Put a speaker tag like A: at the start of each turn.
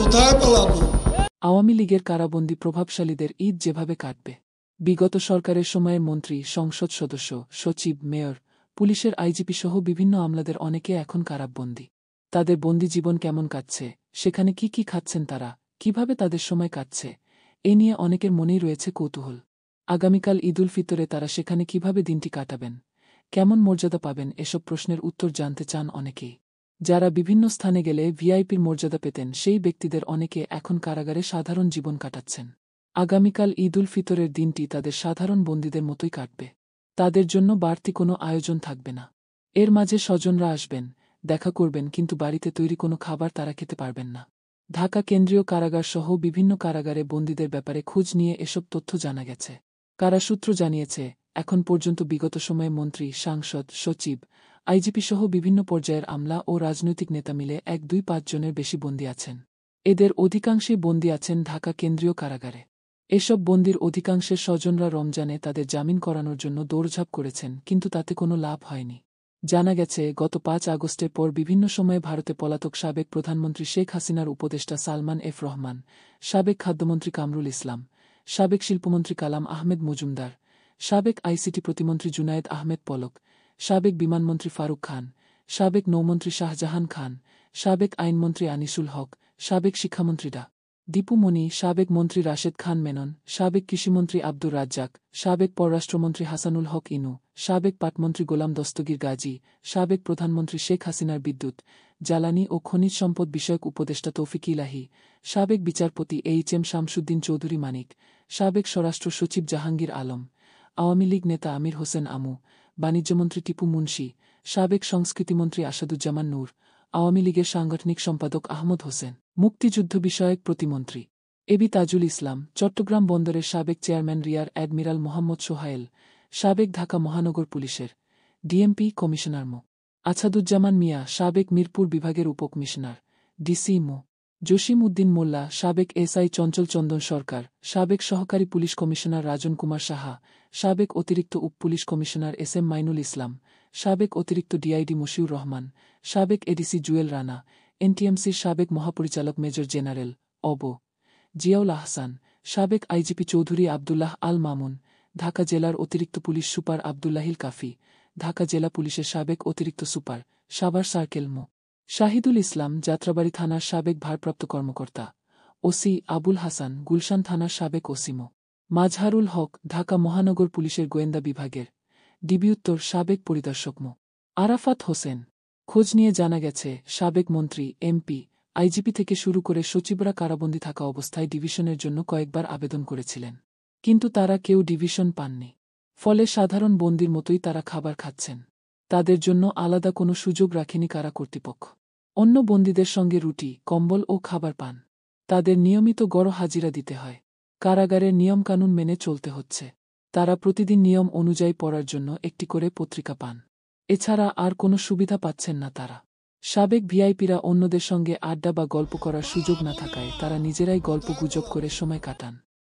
A: কোথায় পালাবো?
B: আওয়ামী লীগের কারাবন্দী প্রভাবশালীদের ঈদ যেভাবে কাটবে। বিগত সরকারের সময়ের মন্ত্রী, সংসদ সদস্য, সচিব, মেয়র, পুলিশের আইজিপি সহ বিভিন্ন আমলাদের অনেকে এখন কারাবন্দী। তাদের বন্দি জীবন কেমন কাটছে, সেখানে কি কি খাচ্ছেন তারা, কিভাবে তাদের সময় কাটছে, এ নিয়ে অনেকের মনেই রয়েছে কৌতূহল। আগামীকাল ঈদুল ফিতরে তারা সেখানে কিভাবে দিনটি কাটাবেন, কেমন মর্যাদা পাবেন, এসব প্রশ্নের উত্তর জানতে চান অনেকেই। যারা বিভিন্ন স্থানে গেলে ভিআইপির মর্যাদা পেতেন সেই ব্যক্তিদের অনেকে এখন কারাগারে সাধারণ জীবন কাটাচ্ছেন। আগামীকাল ঈদুল ফিতরের দিনটি তাদের সাধারণ বন্দীদের মতোই কাটবে। তাদের জন্য বাড়তি কোনো আয়োজন থাকবে না। এর মাঝে স্বজনরা আসবেন, দেখা করবেন, কিন্তু বাড়িতে তৈরি কোনো খাবার তারা খেতে পারবেন না। ঢাকা কেন্দ্রীয় কারাগার সহ বিভিন্ন কারাগারে বন্দীদের ব্যাপারে খোঁজ নিয়ে এসব তথ্য জানা গেছে। কারাসূত্র জানিয়েছে, এখন পর্যন্ত বিগত সময়ে মন্ত্রী, সাংসদ, সচিব, আইজিপি সহ বিভিন্ন পর্যায়ের আমলা ও রাজনৈতিক নেতা মিলে 1-2-5 জনের বেশি বন্দী আছেন। এদের অধিকাংশই বন্দী আছেন ঢাকা কেন্দ্রীয় কারাগারে। এসব বন্দির অধিকাংশের স্বজনরা রমজানে তাদের জামিন করানোর জন্য দৌড়ঝাঁপ করেছেন, কিন্তু তাতে কোনো লাভ হয়নি। জানা গেছে, গত 5 আগস্টের পর বিভিন্ন সময়ে ভারতে পলাতক সাবেক প্রধানমন্ত্রী শেখ হাসিনার উপদেষ্টা সালমান এফ রহমান, সাবেক খাদ্যমন্ত্রী কামরুল ইসলাম, সাবেক শিল্পমন্ত্রী কালাম আহমেদ মজুমদার, সাবেক আইসিটি প্রতিমন্ত্রী জুনায়েদ আহমেদ পলক, সাবেক বিমানমন্ত্রী ফারুক খান, সাবেক নৌমন্ত্রী শাহজাহান খান, সাবেক আইনমন্ত্রী আনিসুল হক, সাবেক শিক্ষামন্ত্রী ডা. দীপু মনি, সাবেক মন্ত্রী রাশেদ খান মেনন, সাবেক কৃষিমন্ত্রী আব্দুর রাজ্জাক, সাবেক পররাষ্ট্রমন্ত্রী হাসানুল হক ইনু, সাবেক পাটমন্ত্রী গোলাম দস্তগীর গাজী, সাবেক প্রধানমন্ত্রী শেখ হাসিনার বিদ্যুৎ, জ্বালানি ও খনিজ সম্পদ বিষয়ক উপদেষ্টা তৌফিক ইলাহি, সাবেক বিচারপতি এইচ.এম. শামসুদ্দিন চৌধুরী মানিক, সাবেক স্বরাষ্ট্র সচিব জাহাঙ্গীর আলম, আওয়ামী লীগ নেতা আমির হোসেন আমু, বাণিজ্যমন্ত্রী টিপু মুন্সি, সাবেক সংস্কৃতিমন্ত্রী আসাদুজ্জামান নূর, আওয়ামী লীগের সাংগঠনিক সম্পাদক আহমদ হোসেন, মুক্তিযুদ্ধ বিষয়ক প্রতিমন্ত্রী এবি তাজুল ইসলাম, চট্টগ্রাম বন্দরের সাবেক chairman rear admiral Mohammad Sohail, সাবেক ঢাকা মহানগর পুলিশের ডিএমপি কমিশনার মো. আছাদুজ্জামান মিয়া, সাবেক মিরপুর বিভাগের উপকমিশনার ডিসি মো. জসিম উদ্দিন মোল্লা, সাবেক এসআই চঞ্চল চন্দন সরকার, সাবেক সহকারী পুলিশ কমিশনার রাজন কুমার সাহা, সাবেক অতিরিক্ত উপ পুলিশ কমিশনার এস.এম. মাইনুল ইসলাম, সাবেক অতিরিক্ত ডিআইডি মশিউর রহমান, সাবেক এডিসি জুয়েল রানা, এনটিএমসির সাবেক মহাপরিচালক major general of. Ziaul Ahsan, সাবেক আইজিপি চৌধুরী আবদুল্লাহ আল মামুন, ঢাকা জেলার অতিরিক্ত পুলিশ সুপার আবদুল্লাহিল কাফি, ঢাকা জেলা পুলিশের সাবেক অতিরিক্ত সুপার সাভার সার্কেল মো. শাহিদুল ইসলাম, যাত্রাবাড়ী থানার সাবেক ভারপ্রাপ্ত কর্মকর্তা ওসি আবুল হাসান, গুলশান থানার সাবেক ওসি মো. মাজহারুল হক, ঢাকা মহানগর পুলিশের গোয়েন্দা বিভাগের ডিবি উত্তর সাবেক পরিদর্শক মো. আরাফাত হোসেন। খোঁজ নিয়ে জানা গেছে, সাবেক মন্ত্রী, এমপি, আইজিপি থেকে শুরু করে সচিবরা কারাবন্দী থাকা অবস্থায় ডিভিশনের জন্য কয়েকবার আবেদন করেছিলেন, কিন্তু তারা কেউ ডিভিশন পাননি। ফলে সাধারণ বন্দির মতোই তারা খাবার খাচ্ছেন। তাদের জন্য আলাদা কোনো সুযোগ রাখেনি কারা কর্তৃপক্ষ। অন্য বন্দীদের সঙ্গে রুটি, কম্বল ও খাবার পান। তাদের নিয়মিত গড় হাজিরা দিতে হয়। কারাগারের নিয়মকানুন মেনে চলতে হচ্ছে। তারা প্রতিদিন নিয়ম অনুযায়ী পড়ার জন্য একটি করে পত্রিকা পান। এছাড়া আর কোনো সুবিধা পাচ্ছেন না তারা। সাবেক ভিআইপিরা অন্যদের সঙ্গে আড্ডা বা গল্প করার সুযোগ না থাকায় তারা নিজেরাই গল্প গুজব করে সময় কাটান।